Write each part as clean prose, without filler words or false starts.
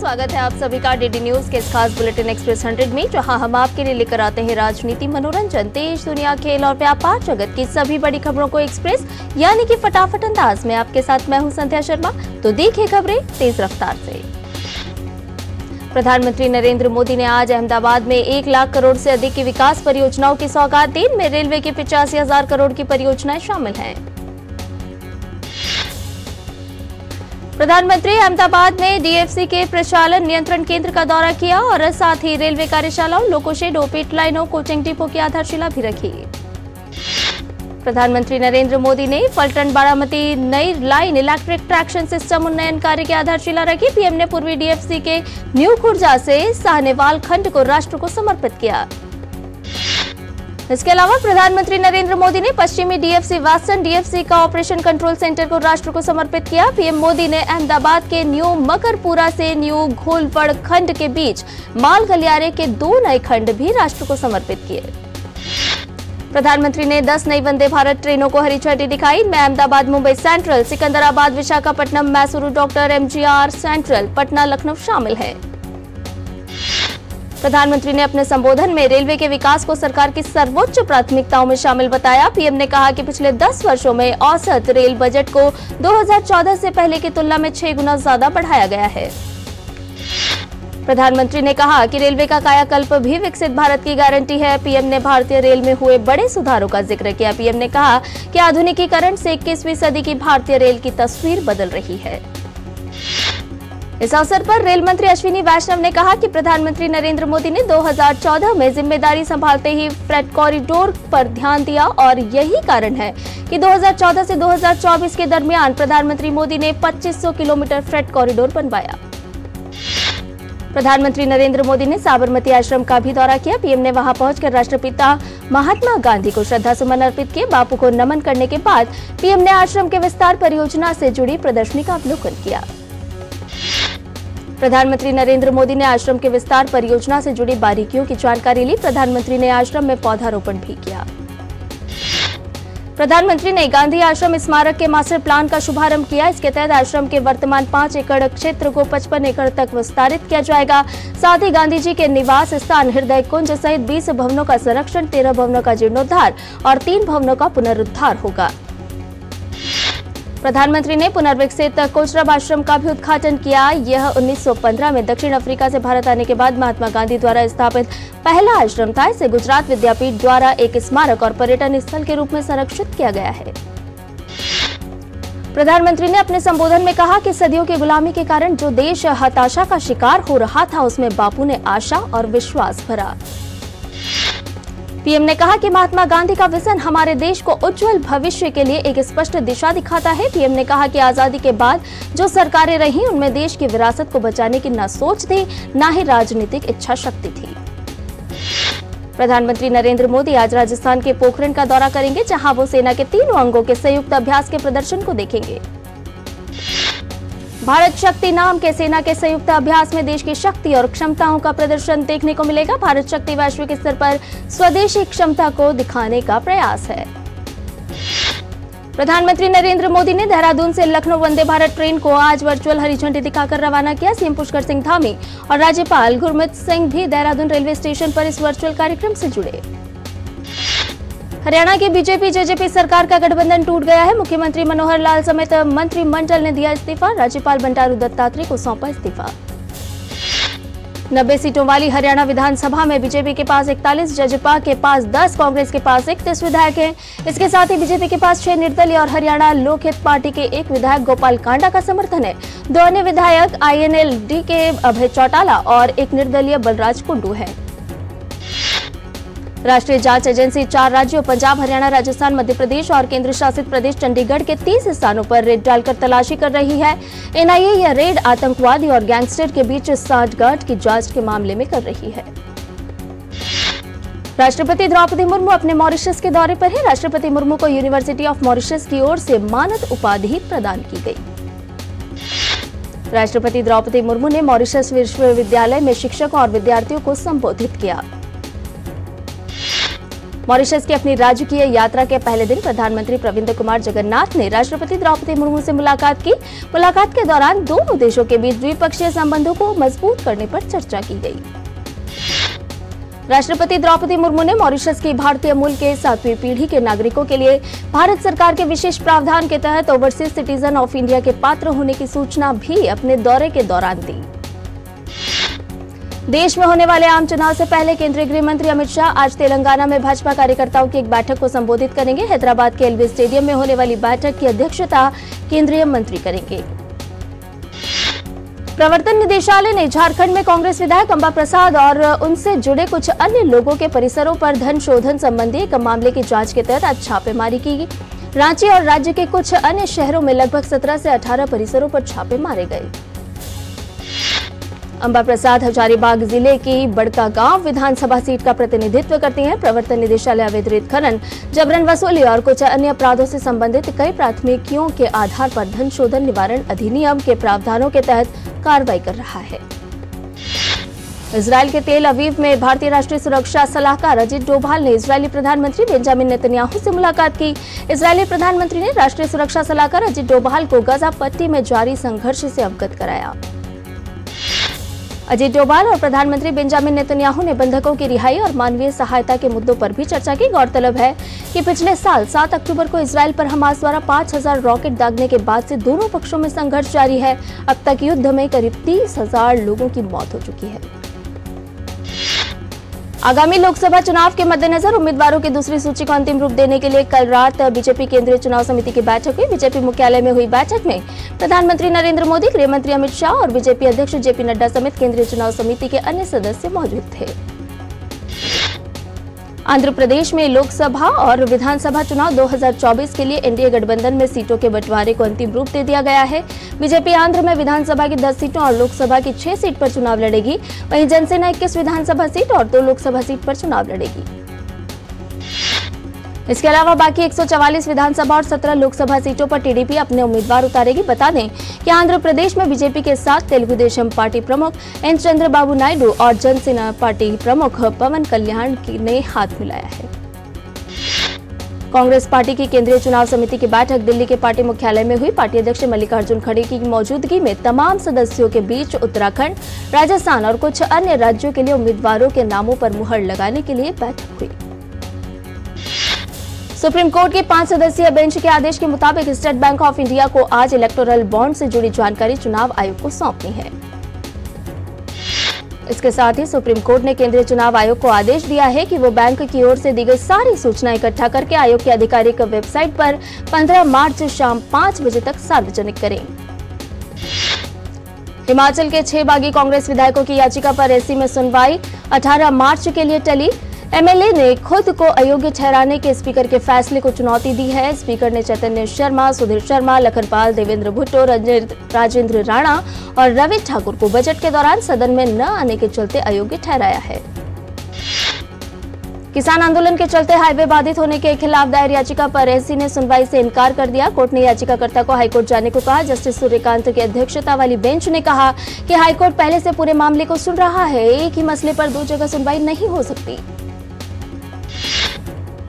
स्वागत है आप सभी का डीडी न्यूज के इस खास बुलेटिन एक्सप्रेस 100 में, जहां हम आपके लिए लेकर आते हैं राजनीति, मनोरंजन, देश दुनिया, खेल और व्यापार जगत की सभी बड़ी खबरों को एक्सप्रेस यानी कि फटाफट अंदाज में। आपके साथ मैं हूं संध्या शर्मा। तो देखिए खबरें तेज रफ्तार से। प्रधानमंत्री नरेंद्र मोदी ने आज अहमदाबाद में 1 लाख करोड़ से अधिक की विकास परियोजनाओं की सौगात दी। इनमें रेलवे की 85,000 करोड़ की परियोजनाएं शामिल हैं। प्रधानमंत्री अहमदाबाद में डीएफसी के प्रचालन नियंत्रण केंद्र का दौरा किया और साथ ही रेलवे कार्यशालाओं, लोको शेड, पिट लाइनों, कोचिंग डिपो की आधारशिला भी रखी। प्रधानमंत्री नरेंद्र मोदी ने पलटन बारामती नई लाइन इलेक्ट्रिक ट्रैक्शन सिस्टम उन्नयन कार्य की आधारशिला रखी। पीएम ने पूर्वी डीएफसी के न्यू खुर्जा से साहनेवाल खंड को राष्ट्र को समर्पित किया। इसके अलावा प्रधानमंत्री नरेंद्र मोदी ने पश्चिमी डीएफसी वेस्टर्न डीएफसी का ऑपरेशन कंट्रोल सेंटर को राष्ट्र को समर्पित किया। पीएम मोदी ने अहमदाबाद के न्यू मकरपुरा से न्यू घोलवड़ खंड के बीच माल गलियारे के 2 नए खंड भी राष्ट्र को समर्पित किए। प्रधानमंत्री ने 10 नई वंदे भारत ट्रेनों को हरी झंडी दिखाई। इनमें Ahmedabad Mumbai central, Secunderabad Visakhapatnam, Mysuru doctor MGR central, Patna Lucknow शामिल है। प्रधानमंत्री ने अपने संबोधन में रेलवे के विकास को सरकार की सर्वोच्च प्राथमिकताओं में शामिल बताया। पीएम ने कहा कि पिछले 10 वर्षों में औसत रेल बजट को 2014 से पहले की तुलना में 6 गुना ज्यादा बढ़ाया गया है। प्रधानमंत्री ने कहा कि रेलवे का कायाकल्प भी विकसित भारत की गारंटी है। पीएम ने भारतीय रेल में हुए बड़े सुधारों का जिक्र किया। पीएम ने कहा कि आधुनिकीकरण से 21वीं सदी की भारतीय रेल की तस्वीर बदल रही है। इस अवसर पर रेल मंत्री अश्विनी वैष्णव ने कहा कि प्रधानमंत्री नरेंद्र मोदी ने 2014 में जिम्मेदारी संभालते ही फ्रेट कॉरिडोर पर ध्यान दिया और यही कारण है कि 2014 से 2024 के दरमियान प्रधानमंत्री मोदी ने 2500 किलोमीटर फ्रेट कॉरिडोर बनवाया। प्रधानमंत्री नरेंद्र मोदी ने साबरमती आश्रम का भी दौरा किया। पीएम ने वहां पहुंचकर राष्ट्रपिता महात्मा गांधी को श्रद्धासुमन अर्पित किए। बापू को नमन करने के बाद पीएम ने आश्रम के विस्तार परियोजना से जुड़ी प्रदर्शनी का अवलोकन किया। प्रधानमंत्री नरेंद्र मोदी ने आश्रम के विस्तार परियोजना से जुड़ी बारीकियों की जानकारी ली। प्रधानमंत्री ने आश्रम में पौधारोपण भी किया। प्रधानमंत्री ने गांधी आश्रम स्मारक के मास्टर प्लान का शुभारंभ किया। इसके तहत आश्रम के वर्तमान 5 एकड़ क्षेत्र को 55 एकड़ तक विस्तारित किया जाएगा। साथ ही गांधी जी के निवास स्थान, हृदय कुंज सहित 20 भवनों का संरक्षण, 13 भवनों का जीर्णोद्धार और 3 भवनों का पुनरुद्धार होगा। प्रधानमंत्री ने पुनर्विकसित कोचरब आश्रम का भी उद्घाटन किया। यह 1915 में दक्षिण अफ्रीका से भारत आने के बाद महात्मा गांधी द्वारा स्थापित पहला आश्रम था। इसे गुजरात विद्यापीठ द्वारा एक स्मारक और पर्यटन स्थल के रूप में संरक्षित किया गया है। प्रधानमंत्री ने अपने संबोधन में कहा कि सदियों की गुलामी के कारण जो देश हताशा का शिकार हो रहा था, उसमें बापू ने आशा और विश्वास भरा। पीएम ने कहा कि महात्मा गांधी का विजन हमारे देश को उज्जवल भविष्य के लिए एक स्पष्ट दिशा दिखाता है। पीएम ने कहा कि आजादी के बाद जो सरकारें रहीं, उनमें देश की विरासत को बचाने की न सोच थी, न ही राजनीतिक इच्छा शक्ति थी। प्रधानमंत्री नरेंद्र मोदी आज राजस्थान के पोखरण का दौरा करेंगे, जहां वो सेना के 3 अंगों के संयुक्त अभ्यास के प्रदर्शन को देखेंगे। भारत शक्ति नाम के सेना के संयुक्त अभ्यास में देश की शक्ति और क्षमताओं का प्रदर्शन देखने को मिलेगा। भारत शक्ति वैश्विक स्तर पर स्वदेशी क्षमता को दिखाने का प्रयास है। प्रधानमंत्री नरेंद्र मोदी ने देहरादून से लखनऊ वंदे भारत ट्रेन को आज वर्चुअल हरी झंडी दिखाकर रवाना किया। सीएम पुष्कर सिंह धामी और राज्यपाल गुरमीत सिंह भी देहरादून रेलवे स्टेशन पर इस वर्चुअल कार्यक्रम से जुड़े। हरियाणा की बीजेपी जेजेपी सरकार का गठबंधन टूट गया है। मुख्यमंत्री मनोहर लाल समेत मंत्रिमंडल ने दिया इस्तीफा। राज्यपाल बंडारू दत्तात्रेय को सौंपा इस्तीफा। 90 सीटों वाली हरियाणा विधानसभा में बीजेपी के पास 41, जजपा के पास 10, कांग्रेस के पास 31 विधायक हैं। इसके साथ ही बीजेपी के पास 6 निर्दलीय और हरियाणा लोकहित पार्टी के 1 विधायक गोपाल कांडा का समर्थन है। 2 अन्य विधायक INLD के अभय चौटाला और 1 निर्दलीय बलराज कुंडू है। राष्ट्रीय जांच एजेंसी 4 राज्यों पंजाब, हरियाणा, राजस्थान, मध्य प्रदेश और केंद्र शासित प्रदेश चंडीगढ़ के 30 स्थानों पर रेड डालकर तलाशी कर रही है। एनआईए यह रेड आतंकवादी और गैंगस्टर के बीच सांठगांठ की जांच के मामले में कर रही है। राष्ट्रपति द्रौपदी मुर्मू अपने मॉरिशस के दौरे पर है। राष्ट्रपति मुर्मू को यूनिवर्सिटी ऑफ मॉरिशस की ओर से मानद उपाधि प्रदान की गई। राष्ट्रपति द्रौपदी मुर्मू ने मॉरिशस विश्वविद्यालय में शिक्षकों और विद्यार्थियों को संबोधित किया। मॉरिशस की अपनी राजकीय यात्रा के पहले दिन प्रधानमंत्री प्रविंद कुमार जगन्नाथ ने राष्ट्रपति द्रौपदी मुर्मू से मुलाकात की। मुलाकात के दौरान दोनों देशों के बीच द्विपक्षीय संबंधों को मजबूत करने पर चर्चा की गई। राष्ट्रपति द्रौपदी मुर्मू ने मॉरिशस की भारतीय मूल के 7वीं पीढ़ी के नागरिकों के लिए भारत सरकार के विशेष प्रावधान के तहत ओवरसीज सिटीजन ऑफ इंडिया के पात्र होने की सूचना भी अपने दौरे के दौरान दी। देश में होने वाले आम चुनाव से पहले केंद्रीय गृह मंत्री अमित शाह आज तेलंगाना में भाजपा कार्यकर्ताओं की एक बैठक को संबोधित करेंगे। हैदराबाद के एलबी स्टेडियम में होने वाली बैठक की अध्यक्षता केंद्रीय मंत्री करेंगे। प्रवर्तन निदेशालय ने झारखंड में कांग्रेस विधायक अंबा प्रसाद और उनसे जुड़े कुछ अन्य लोगों के परिसरों पर धन शोधन संबंधी एक मामले की जांच के तहत आज छापेमारी की। रांची और राज्य के कुछ अन्य शहरों में लगभग 17 से 18 परिसरों पर छापे मारे गए। अंबा प्रसाद हजारीबाग जिले की बड़कागांव विधानसभा सीट का प्रतिनिधित्व करती हैं। प्रवर्तन निदेशालय अवैध रेत खनन, जबरन वसूली और कुछ अन्य अपराधों से संबंधित कई प्राथमिकियों के आधार पर धन शोधन निवारण अधिनियम के प्रावधानों के तहत कार्रवाई कर रहा है। इजराइल के तेल अवीव में भारतीय राष्ट्रीय सुरक्षा सलाहकार अजीत डोभाल ने इजरायली प्रधानमंत्री बेंजामिन नेतन्याहू से मुलाकात की। इजरायली प्रधानमंत्री ने राष्ट्रीय सुरक्षा सलाहकार अजीत डोभाल को गाजा पट्टी में जारी संघर्ष से अवगत कराया। अजीत डोभाल और प्रधानमंत्री बेंजामिन नेतन्याहू ने बंधकों की रिहाई और मानवीय सहायता के मुद्दों पर भी चर्चा की। गौरतलब है कि पिछले साल 7 अक्टूबर को इजराइल पर हमास द्वारा 5000 रॉकेट दागने के बाद से दोनों पक्षों में संघर्ष जारी है। अब तक युद्ध में करीब 30,000 लोगों की मौत हो चुकी है। आगामी लोकसभा चुनाव के मद्देनजर उम्मीदवारों की दूसरी सूची को अंतिम रूप देने के लिए कल रात बीजेपी केंद्रीय चुनाव समिति की बैठक हुई। बीजेपी मुख्यालय में हुई बैठक में प्रधानमंत्री नरेंद्र मोदी, गृह मंत्री अमित शाह और बीजेपी अध्यक्ष जेपी नड्डा समेत केंद्रीय चुनाव समिति के अन्य सदस्य मौजूद थे। आंध्र प्रदेश में लोकसभा और विधानसभा चुनाव 2024 के लिए एनडीए गठबंधन में सीटों के बंटवारे को अंतिम रूप दे दिया गया है। बीजेपी आंध्र में विधानसभा की 10 सीटों और लोकसभा की 6 सीट पर चुनाव लड़ेगी। वहीं जनसेना 21 विधानसभा सीट और 2 लोकसभा सीट पर चुनाव लड़ेगी। इसके अलावा बाकी 144 विधानसभा और 17 लोकसभा सीटों पर टीडीपी अपने उम्मीदवार उतारेगी। बता दें कि आंध्र प्रदेश में बीजेपी के साथ तेलुगु देशम पार्टी प्रमुख एन चंद्रबाबू नायडू और जनसेना पार्टी प्रमुख पवन कल्याण ने हाथ मिलाया है। कांग्रेस पार्टी की केंद्रीय चुनाव समिति की बैठक दिल्ली के पार्टी मुख्यालय में हुई। पार्टी अध्यक्ष मल्लिकार्जुन खड़गे की मौजूदगी में तमाम सदस्यों के बीच उत्तराखंड, राजस्थान और कुछ अन्य राज्यों के लिए उम्मीदवारों के नामों पर मुहर लगाने के लिए बैठक हुई। सुप्रीम कोर्ट के 5 सदस्यीय बेंच के आदेश के मुताबिक स्टेट बैंक ऑफ इंडिया को आज इलेक्टोरल बॉन्ड से जुड़ी जानकारी चुनाव आयोग को सौंपनी है। इसके साथ ही सुप्रीम कोर्ट ने केंद्रीय चुनाव आयोग को आदेश दिया है कि वो बैंक की ओर से दी गई सारी सूचना इकट्ठा करके आयोग की आधिकारिक वेबसाइट पर 15 मार्च शाम 5 बजे तक सार्वजनिक करें। हिमाचल के 6 बागी कांग्रेस विधायकों की याचिका पर एससी में सुनवाई 18 मार्च के लिए टली। एमएलए ने खुद को अयोग्य ठहराने के स्पीकर के फैसले को चुनौती दी है। स्पीकर ने चैतन्य शर्मा, सुधीर शर्मा, लखनपाल, देवेंद्र भुट्टो, राजेंद्र राणा और रवि ठाकुर को बजट के दौरान सदन में न आने के चलते अयोग्य ठहराया है। किसान आंदोलन के चलते हाईवे बाधित होने के खिलाफ दायर याचिका पर एससी ने सुनवाई से इनकार कर दिया। कोर्ट ने याचिकाकर्ता को हाईकोर्ट जाने को कहा। जस्टिस सूर्यकांत की अध्यक्षता वाली बेंच ने कहा कि हाईकोर्ट पहले से पूरे मामले को सुन रहा है। एक ही मसले पर 2 जगह सुनवाई नहीं हो सकती।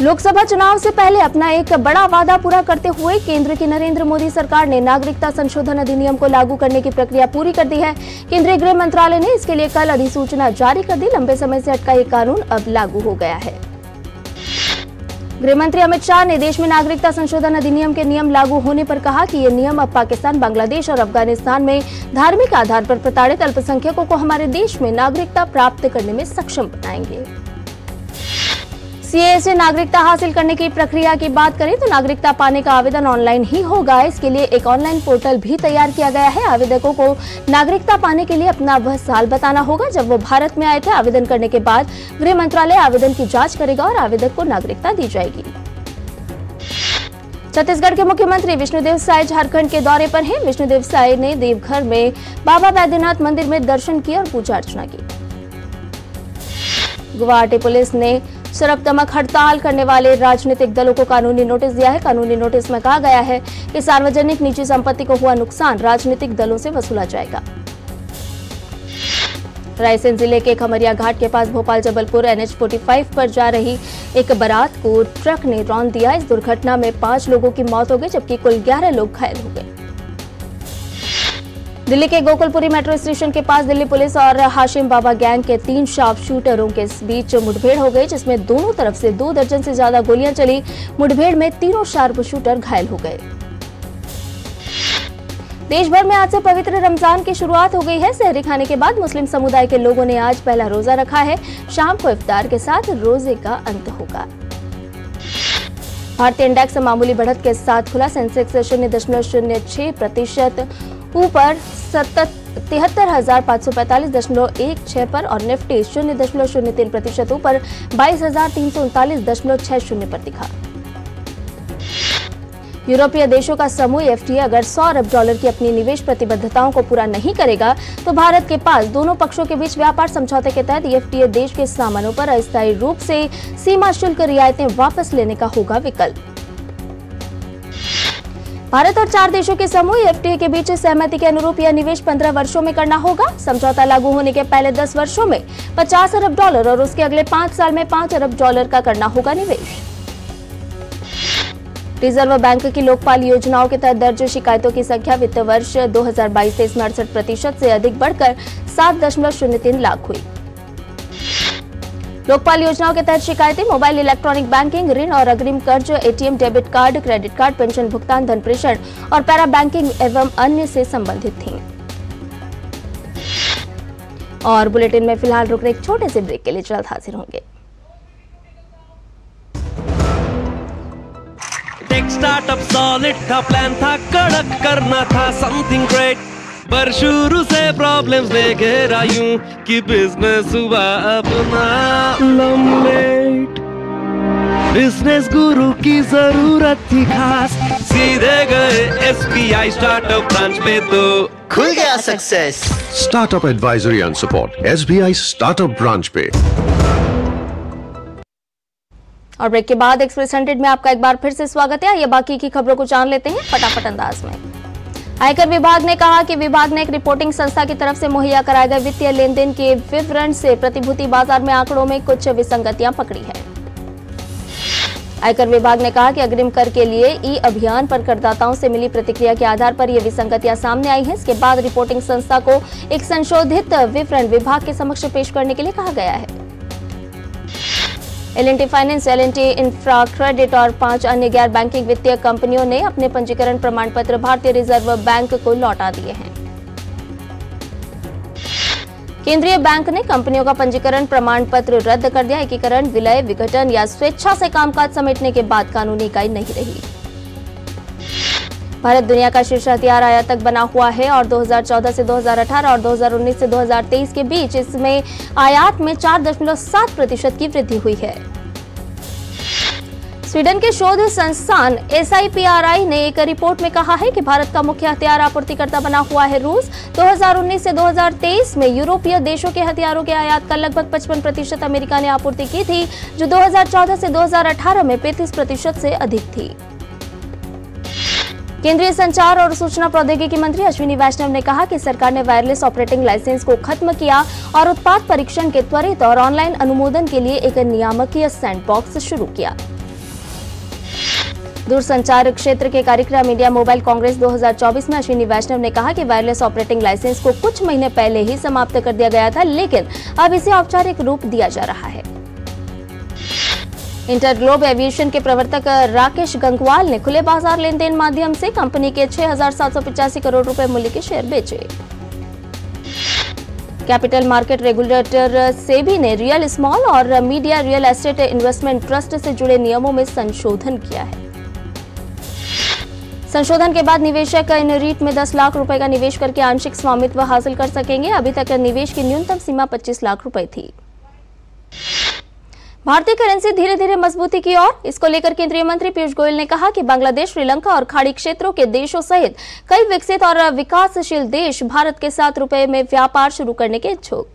लोकसभा चुनाव से पहले अपना एक बड़ा वादा पूरा करते हुए केंद्र की नरेंद्र मोदी सरकार ने नागरिकता संशोधन अधिनियम को लागू करने की प्रक्रिया पूरी कर दी है। केंद्रीय गृह मंत्रालय ने इसके लिए कल अधिसूचना जारी कर दी। लंबे समय से अटका ये कानून अब लागू हो गया है। गृह मंत्री अमित शाह ने देश में नागरिकता संशोधन अधिनियम के नियम लागू होने पर कहा कि ये नियम अब पाकिस्तान, बांग्लादेश और अफगानिस्तान में धार्मिक आधार पर प्रताड़ित अल्पसंख्यकों को हमारे देश में नागरिकता प्राप्त करने में सक्षम बनाएंगे। सीएए से नागरिकता हासिल करने की प्रक्रिया की बात करें तो नागरिकता पाने का आवेदन ऑनलाइन ही होगा। इसके लिए एक ऑनलाइन पोर्टल भी तैयार किया गया है। आवेदकों को नागरिकता पाने के लिए अपना वह साल बताना होगा जब वो भारत में आए थे। आवेदन करने के बाद गृह मंत्रालय आवेदन की जांच करेगा और आवेदक को नागरिकता दी जाएगी। छत्तीसगढ़ के मुख्यमंत्री विष्णुदेव साय झारखंड के दौरे पर हैं। विष्णुदेव साय ने देवघर में बाबा बैद्यनाथ मंदिर में दर्शन किए और पूजा अर्चना की। गुवाहाटी पुलिस ने शराब तमक हड़ताल करने वाले राजनीतिक दलों को कानूनी नोटिस दिया है। कानूनी नोटिस में कहा गया है कि सार्वजनिक निजी संपत्ति को हुआ नुकसान राजनीतिक दलों से वसूला जाएगा। रायसेन जिले के खमरिया घाट के पास भोपाल जबलपुर NH45 पर जा रही एक बारात को ट्रक ने रौंद दिया। इस दुर्घटना में 5 लोगों की मौत हो गई, जबकि कुल 11 लोग घायल हो गए। दिल्ली के गोकुलपुरी मेट्रो स्टेशन के पास दिल्ली पुलिस और हाशिम बाबा गैंग के 3 शार्प शूटरों के बीच मुठभेड़ हो गई, जिसमें दोनों तरफ से 2 दर्जन से ज्यादा गोलियां चली। मुठभेड़ में तीनों शार्प शूटर घायल हो गए। देश भर में आज से पवित्र रमजान की शुरुआत हो गई है। सहरी खाने के बाद मुस्लिम समुदाय के लोगों ने आज पहला रोजा रखा है। शाम को इफ्तार के साथ रोजे का अंत होगा। भारतीय इंडेक्स मामूली बढ़त के साथ खुला। सेंसेक्स 0.06% ऊपर 73,545.16 पर और निफ्टी 0.03% ऊपर 22,339.60 पर दिखा। यूरोपीय देशों का समूह FTA अगर $100 अरब की अपनी निवेश प्रतिबद्धताओं को पूरा नहीं करेगा तो भारत के पास दोनों पक्षों के बीच व्यापार समझौते के तहत FTA देश के सामानों पर अस्थायी रूप से सीमा शुल्क रियायतें वापस लेने का होगा विकल्प। भारत और 4 देशों के समूह FTA के बीच सहमति के अनुरूप यह निवेश 15 वर्षों में करना होगा। समझौता लागू होने के पहले 10 वर्षों में $50 अरब और उसके अगले 5 साल में $5 अरब का करना होगा निवेश। रिजर्व बैंक की लोकपाल योजनाओं के तहत दर्ज शिकायतों की संख्या वित्त वर्ष 2022-23 में 68% से अधिक बढ़कर 7.03 लाख हुई। लोकपाल योजनाओं के तहत शिकायतें मोबाइल इलेक्ट्रॉनिक बैंकिंग, ऋण और अग्रिम कर्ज, ATM, debit card, credit card, pension भुगतान, धन प्रेषण और पैरा बैंकिंग एवं अन्य से संबंधित थीं। और बुलेटिन में फिलहाल रुक रहे एक छोटे से ब्रेक के लिए जल्द हाजिर होंगे। टेक स्टार्टअप सॉलिड था, प्लान था कड़क, करना था समथिंग ग्रेट, पर शुरू से प्रॉब्लम्स ले घेरा यूं कि बिजनेस हुआ अपना लम्बेट। बिजनेस गुरु की जरूरत थी खास, सीधे गए SBI स्टार्टअप ब्रांच पे तो खुल गया success. Startup advisory and support SBI startup branch पे। और ब्रेक के बाद एक्सप्रेस 100 में आपका एक बार फिर से स्वागत है। ये बाकी की खबरों को जान लेते हैं फटाफट अंदाज में। आयकर विभाग ने कहा कि विभाग ने एक रिपोर्टिंग संस्था की तरफ से मुहैया कराए गए वित्तीय लेन देन के विवरण से प्रतिभूति बाजार में आंकड़ों में कुछ विसंगतियां पकड़ी है। आयकर विभाग ने कहा कि अग्रिम कर के लिए अभियान पर करदाताओं से मिली प्रतिक्रिया के आधार पर ये विसंगतियां सामने आई हैं। इसके बाद रिपोर्टिंग संस्था को एक संशोधित विवरण विभाग के समक्ष पेश करने के लिए कहा गया है। L&T finance, L&T infra credit और 5 अन्य गैर बैंकिंग वित्तीय कंपनियों ने अपने पंजीकरण प्रमाण पत्र भारतीय रिजर्व बैंक को लौटा दिए हैं। केंद्रीय बैंक ने कंपनियों का पंजीकरण प्रमाण पत्र रद्द कर दिया। एकीकरण, विलय, विघटन या स्वेच्छा से कामकाज समेटने के बाद कानूनी इकाई नहीं रही। भारत दुनिया का शीर्ष हथियार आयातक बना हुआ है और 2014 से 2018 और 2019 से 2023 के बीच इसमें आयात में 4.7% की वृद्धि हुई है। स्वीडन के शोध संस्थान SIPRI ने एक रिपोर्ट में कहा है कि भारत का मुख्य हथियार आपूर्तिकर्ता बना हुआ है रूस। 2019 से 2023 में यूरोपीय देशों के हथियारों के आयात का लगभग 55% अमेरिका ने आपूर्ति की थी, जो 2014 से 2018 में 35% से अधिक थी। केंद्रीय संचार और सूचना प्रौद्योगिकी मंत्री अश्विनी वैष्णव ने कहा कि सरकार ने वायरलेस ऑपरेटिंग लाइसेंस को खत्म किया और उत्पाद परीक्षण के त्वरित और ऑनलाइन अनुमोदन के लिए एक नियामकीय सैंडबॉक्स शुरू किया। दूरसंचार क्षेत्र के कार्यक्रम इंडिया मोबाइल कांग्रेस 2024 में अश्विनी वैष्णव ने कहा कि वायरलेस ऑपरेटिंग लाइसेंस को कुछ महीने पहले ही समाप्त कर दिया गया था, लेकिन अब इसे औपचारिक रूप दिया जा रहा है। इंटरग्लोब एविएशन के प्रवर्तक राकेश गंगवाल ने खुले बाजार लेन देन माध्यम से कंपनी के 6,785 करोड़ रुपए मूल्य के शेयर बेचे। कैपिटल मार्केट रेगुलेटर सेबी ने रियल स्मॉल और media real estate investment trust से जुड़े नियमों में संशोधन किया है। संशोधन के बाद निवेशक इन रीट में 10 लाख रुपए का निवेश करके आंशिक स्वामित्व हासिल कर सकेंगे। अभी तक निवेश की न्यूनतम सीमा 25 लाख रुपए थी। भारतीय करेंसी धीरे धीरे मजबूती की ओर। इसको लेकर केंद्रीय मंत्री पीयूष गोयल ने कहा कि बांग्लादेश, श्रीलंका और खाड़ी क्षेत्रों के देशों सहित कई विकसित और विकासशील देश भारत के साथ रुपए में व्यापार शुरू करने के इच्छुक।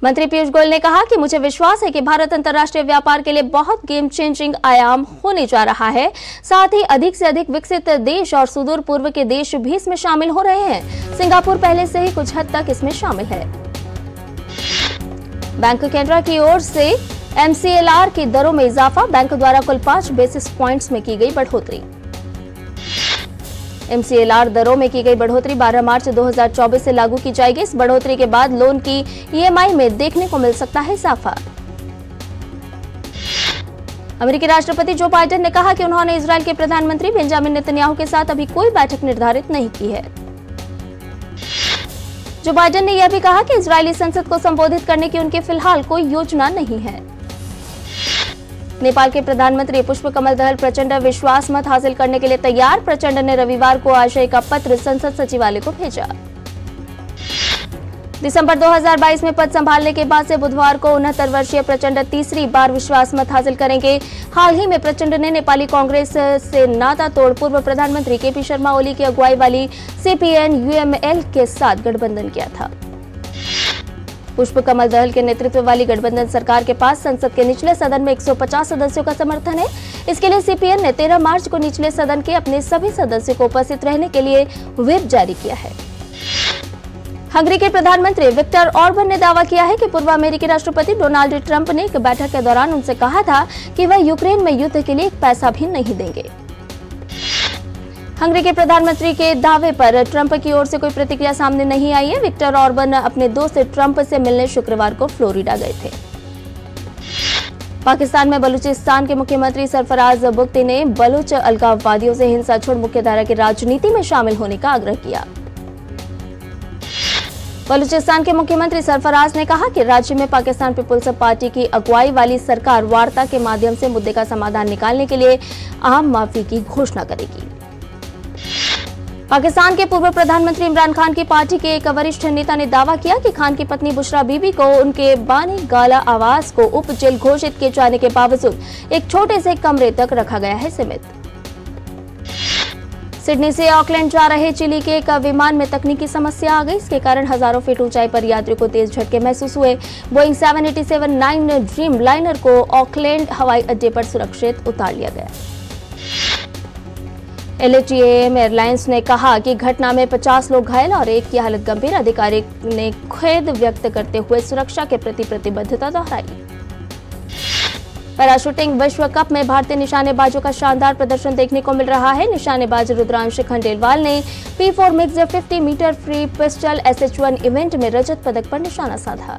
मंत्री पीयूष गोयल ने कहा कि मुझे विश्वास है कि भारत अंतर्राष्ट्रीय व्यापार के लिए बहुत गेम चेंजिंग आयाम होने जा रहा है। साथ ही अधिक से अधिक विकसित देश और सुदूर पूर्व के देश भी इसमें शामिल हो रहे हैं। सिंगापुर पहले से ही कुछ हद तक इसमें शामिल है। बैंक कैनरा की ओर से MCLR की दरों में इजाफा, बैंक द्वारा कुल 5 बेसिस पॉइंट्स में की गई बढ़ोतरी। MCLR दरों में की गई बढ़ोतरी 12 मार्च 2024 से लागू की जाएगी। इस बढ़ोतरी के बाद लोन की EMI में देखने को मिल सकता है इजाफा। अमेरिकी राष्ट्रपति जो बाइडेन ने कहा कि उन्होंने इजरायल के प्रधानमंत्री बेंजामिन नेतन्याहू के साथ अभी कोई बैठक निर्धारित नहीं की है। जो बाइडेन ने यह भी कहा कि इजरायली संसद को संबोधित करने की उनकी फिलहाल कोई योजना नहीं है। नेपाल के प्रधानमंत्री पुष्प कमल दहल प्रचंड विश्वास मत हासिल करने के लिए तैयार। प्रचंड ने रविवार को आशय का पत्र संसद सचिवालय को भेजा। दिसंबर 2022 में पद संभालने के बाद से बुधवार को 69 वर्षीय प्रचंड तीसरी बार विश्वास मत हासिल करेंगे। हाल ही में प्रचंड ने नेपाली कांग्रेस से नाता तोड़ पूर्व प्रधानमंत्री केपी शर्मा ओली की अगुवाई वाली CPN-UML के साथ गठबंधन किया था। पुष्प कमल दहल के नेतृत्व वाली गठबंधन सरकार के पास संसद के निचले सदन में 150 सदस्यों का समर्थन है। इसके लिए CPN ने 13 मार्च को निचले सदन के अपने सभी सदस्यों को उपस्थित रहने के लिए व्हिप जारी किया है। हंगरी के प्रधानमंत्री विक्टर ऑर्बन ने दावा किया है कि पूर्व अमेरिकी राष्ट्रपति डोनाल्ड ट्रंप ने एक बैठक के दौरान उनसे कहा था कि वह यूक्रेन में युद्ध के लिए एक पैसा भी नहीं देंगे। हंगरी के प्रधानमंत्री के दावे पर ट्रंप की ओर से कोई प्रतिक्रिया सामने नहीं आई है। विक्टर ऑर्बन अपने दोस्त ट्रंप से मिलने शुक्रवार को फ्लोरिडा गए थे। पाकिस्तान में बलूचिस्तान के मुख्यमंत्री सरफराज बुख्ती ने बलूच अलगाववादियों से हिंसा छोड़ मुख्यधारा की राजनीति में शामिल होने का आग्रह किया। बलूचिस्तान के मुख्यमंत्री सरफराज ने कहा कि राज्य में पाकिस्तान पीपुल्स पार्टी की अगुवाई वाली सरकार वार्ता के माध्यम से मुद्दे का समाधान निकालने के लिए आम माफी की घोषणा करेगी। पाकिस्तान के पूर्व प्रधानमंत्री इमरान खान की पार्टी के एक वरिष्ठ नेता ने दावा किया कि खान की पत्नी बुशरा बीबी को उनके बानी गाला आवास को उप जेल घोषित किए जाने के बावजूद एक छोटे से कमरे तक रखा गया है सीमित। सिडनी से ऑकलैंड जा रहे चिली के एक विमान में तकनीकी समस्या आ गई। इसके कारण हजारों फीट ऊंचाई पर यात्रियों को तेज झटके महसूस हुए। बोइंग 787-9 ड्रीम लाइनर को ऑकलैंड हवाई अड्डे पर सुरक्षित उतार लिया गया। LATAM एयरलाइंस ने कहा कि घटना में 50 लोग घायल और एक की हालत गंभीर। अधिकारी ने खेद व्यक्त करते हुए सुरक्षा के प्रति प्रतिबद्धता दोहराई। पैराशूटिंग विश्व कप में भारतीय निशानेबाजों का शानदार प्रदर्शन देखने को मिल रहा है। निशानेबाज रुद्रांश खंडेलवाल ने P4 mixed 50 metre free pistol SH1 event में रजत पदक पर निशाना साधा।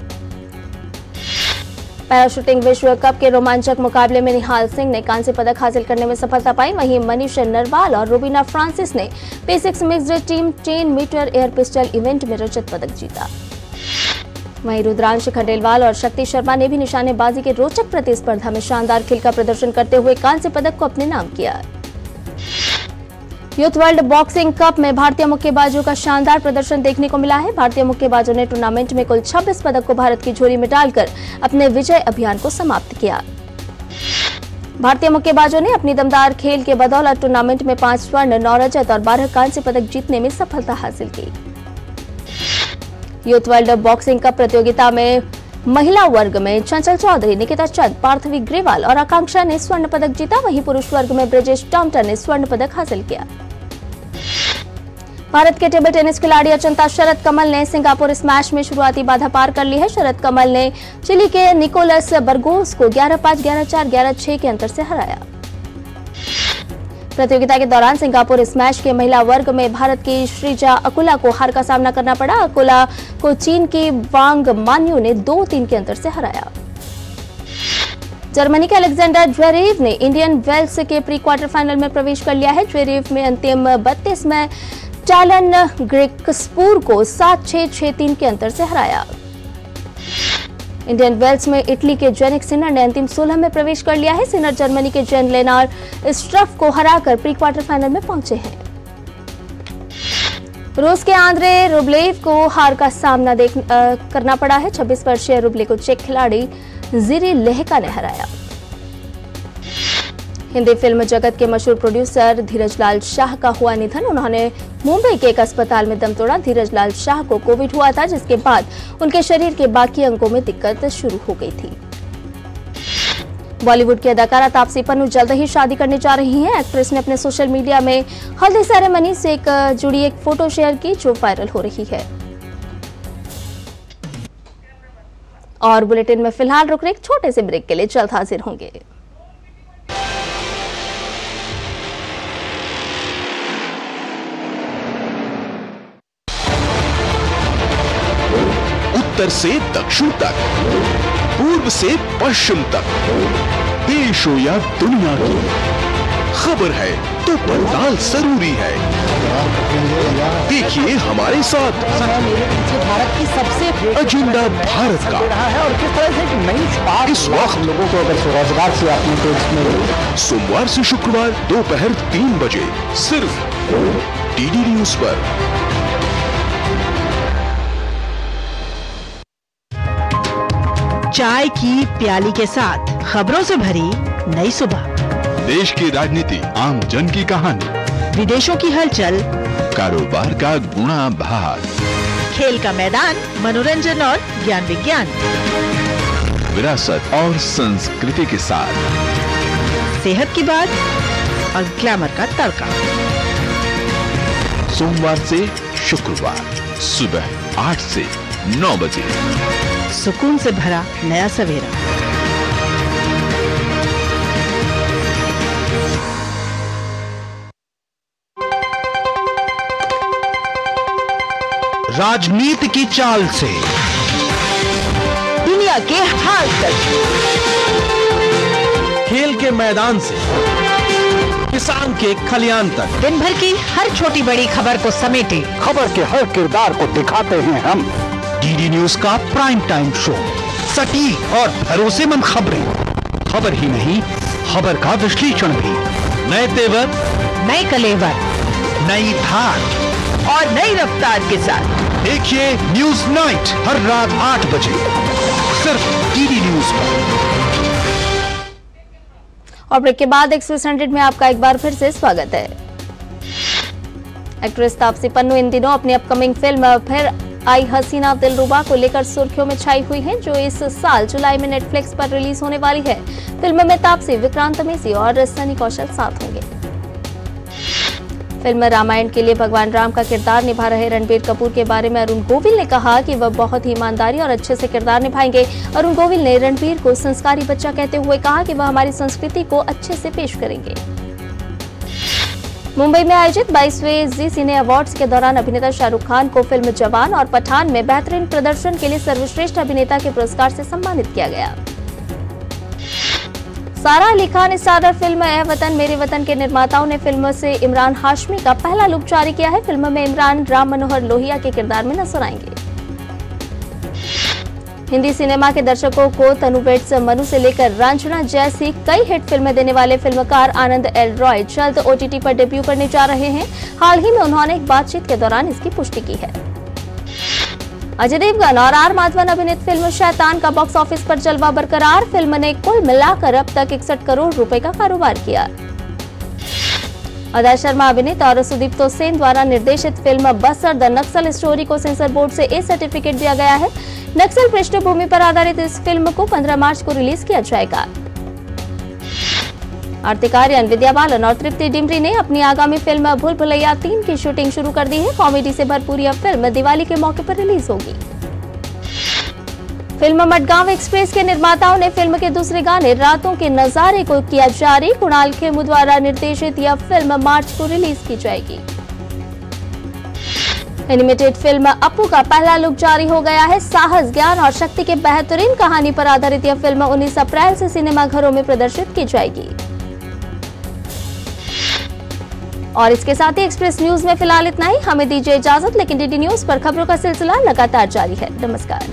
पैराशूटिंग विश्व कप के रोमांचक मुकाबले में निहाल सिंह ने कांस्य पदक हासिल करने में सफलता पाई। वहीं मनीष नरवाल और रुबीना फ्रांसिस ने P6 mixed team 10 metre air pistol event में रजत पदक जीता। वहीं रुद्रांश खंडेलवाल और शक्ति शर्मा ने भी निशानेबाजी के रोचक प्रतिस्पर्धा में शानदार खेल का प्रदर्शन करते हुए कांस्य पदक को अपने नाम किया। यूथ वर्ल्ड बॉक्सिंग कप में भारतीय मुक्केबाजों का शानदार प्रदर्शन देखने को मिला है। भारतीय मुक्केबाजों ने टूर्नामेंट में कुल 26 पदक को भारत की झोली में डालकर अपने विजय अभियान को समाप्त किया। भारतीय मुक्केबाजों ने अपनी दमदार खेल के बदौलत टूर्नामेंट में 5 स्वर्ण 9 रजत और 12 कांस्य पदक जीतने में सफलता हासिल की। यूथ वर्ल्ड बॉक्सिंग कप प्रतियोगिता में महिला वर्ग में चंचल चौधरी, निकिता चंद, पार्थवी ग्रेवाल और आकांक्षा ने स्वर्ण पदक जीता। वहीं पुरुष वर्ग में ब्रजेश टॉमटन ने स्वर्ण पदक हासिल किया। भारत के टेबल टेनिस खिलाड़ी अचंता शरद कमल ने सिंगापुर स्मैश में शुरुआती बाधा पार कर ली है। शरद कमल ने चिली के निकोलस बर्गोस को 11-5, 11-4, 11-6 के अंतर से हराया। प्रतियोगिता के दौरान सिंगापुर स्मैश के महिला वर्ग में भारत की श्रीजा अकुला को हार का सामना करना पड़ा। अकुला को चीन की वांग मान्यू ने 2-3 के अंतर से हराया। जर्मनी के अलेक्जेंडर ज्वेरेव ने इंडियन वेल्स के प्री क्वार्टर फाइनल में प्रवेश कर लिया है। ज्वेरेव में अंतिम 32 में टैलन ग्रिक्सपूर को 7-6, 6-3 के अंतर से हराया। इंडियन वेल्स में इटली के जेनिक सिनर ने अंतिम 16 में प्रवेश कर लिया है। सिनर जर्मनी के जेन लेनार स्ट्रफ को हराकर प्री क्वार्टर फाइनल में पहुंचे हैं। रूस के आंद्रे रुब्लेव को हार का सामना करना पड़ा है। 26 वर्षीय रुब्ले को चेक खिलाड़ी जिरी लेहका ने हराया। हिंदी फिल्म जगत के मशहूर प्रोड्यूसर धीरज लाल शाह का हुआ निधन। उन्होंने मुंबई के एक अस्पताल में दम तोड़ा। धीरज लाल शाह को कोविड हुआ था, जिसके बाद उनके शरीर के बाकी अंगों में दिक्कत शुरू हो गई थी। बॉलीवुड की अदाकारा तापसी पन्नू जल्द ही शादी करने जा रही हैं। एक्ट्रेस ने अपने सोशल मीडिया में हल्दी सेरेमनी से जुड़ी एक फोटो शेयर की, जो वायरल हो रही है। और बुलेटिन में फिलहाल रुक रहे एक छोटे से ब्रेक के लिए जल्द हाजिर होंगे। उत्तर से दक्षिण तक, पूर्व से पश्चिम तक, देश हो या दुनिया की खबर है तो पड़ताल जरूरी है। देखिए हमारे साथ भारत की सबसे एजेंडा भारत का और किस तरह से एक नई स्पार्क इस वक्त लोगों को अगर स्वरोजगार से आपने तो इसमें सोमवार से शुक्रवार दोपहर 3 बजे सिर्फ डीडी न्यूज पर। चाय की प्याली के साथ खबरों से भरी नई सुबह, देश की राजनीति, आम जन की कहानी, विदेशों की हलचल, कारोबार का गुणा भाग, खेल का मैदान, मनोरंजन और ज्ञान विज्ञान, विरासत और संस्कृति के साथ सेहत की बात और ग्लैमर का तड़का। सोमवार से शुक्रवार सुबह 8 से 9 बजे। सुकून से भरा नया सवेरा। राजनीति की चाल से दुनिया के हाल तक, खेल के मैदान से किसान के खलियान तक, दिन भर की हर छोटी बड़ी खबर को समेटे खबर के हर किरदार को दिखाते हैं हम। डीडी न्यूज का प्राइम टाइम शो, सटीक और भरोसेमंद खबरें, खबर ही नहीं खबर का विश्लेषण भी, नए तेवर, नए कलेवर, नई धार और नई रफ्तार के साथ देखिए न्यूज नाइट हर रात 8 बजे सिर्फ डीडी न्यूज पर। और ब्रेक के बाद एक्सप्रेस 100 में आपका एक बार फिर से स्वागत है। एक्ट्रेस तापसी पन्नू इन दिनों अपनी अपकमिंग फिल्म फिर आई हसीना दिलरुबा को लेकर सुर्खियों में छाई हुई है, जो इस साल जुलाई में नेटफ्लिक्स पर रिलीज होने वाली है। फिल्म में तापसी, विक्रांत मेसी और सनी कौशल साथ होंगे। फिल्म रामायण के लिए भगवान राम का किरदार निभा रहे रणबीर कपूर के बारे में अरुण गोविल ने कहा कि वह बहुत ही ईमानदारी और अच्छे से किरदार निभाएंगे। अरुण गोविल ने रणबीर को संस्कारी बच्चा कहते हुए कहा कि वह हमारी संस्कृति को अच्छे से पेश करेंगे। मुंबई में आयोजित 22वें जी सिने अवार्ड्स के दौरान अभिनेता शाहरुख खान को फिल्म जवान और पठान में बेहतरीन प्रदर्शन के लिए सर्वश्रेष्ठ अभिनेता के पुरस्कार से सम्मानित किया गया। सारा अली खान स्टारर फिल्म ए वतन मेरे वतन के निर्माताओं ने फिल्म से इमरान हाशमी का पहला लुक जारी किया है। फिल्म में इमरान राम मनोहर लोहिया के किरदार में नजर आएंगे। हिंदी सिनेमा के दर्शकों को तनु बेट्स मनु से लेकर रांझना जैसी कई हिट फिल्में देने वाले फिल्मकार आनंद एल रॉय जल्द ओटीटी पर डेब्यू करने जा रहे हैं। हाल ही में उन्होंने एक बातचीत के दौरान इसकी पुष्टि की है। अजय देवगन और आर माधवन अभिनीत फिल्म शैतान का बॉक्स ऑफिस पर जलवा बरकरार। फिल्म ने कुल मिलाकर अब तक 61 करोड़ रुपए का कारोबार किया। अदा शर्मा अभिनीत और सुदीप्तो सेन द्वारा निर्देशित फिल्म बसर द नक्सल स्टोरी को सेंसर बोर्ड से ए सर्टिफिकेट दिया गया है। नक्सल पृष्ठभूमि पर आधारित इस फिल्म को 15 मार्च को रिलीज किया जाएगा। आर्थिक आर्यन, विद्या बालन और तृप्ति डिमरी ने अपनी आगामी फिल्म भूल भुलैया 3 की शूटिंग शुरू कर दी है। कॉमेडी से भरपूर यह फिल्म दिवाली के मौके पर रिलीज होगी। फिल्म मडगांव एक्सप्रेस के निर्माताओं ने फिल्म के दूसरे गाने रातों के नजारे को किया जारी। कुणाल खेमू द्वारा निर्देशित यह फिल्म मार्च को रिलीज की जाएगी। एनिमेटेड फिल्म अपू का पहला लुक जारी हो गया है। साहस, ज्ञान और शक्ति के बेहतरीन कहानी पर आधारित यह फिल्म 19 अप्रैल से सिनेमाघरों में प्रदर्शित की जाएगी। और इसके साथ ही एक्सप्रेस न्यूज में फिलहाल इतना ही। हमें दीजिए इजाजत, लेकिन डीडी न्यूज पर खबरों का सिलसिला लगातार जारी है। नमस्कार।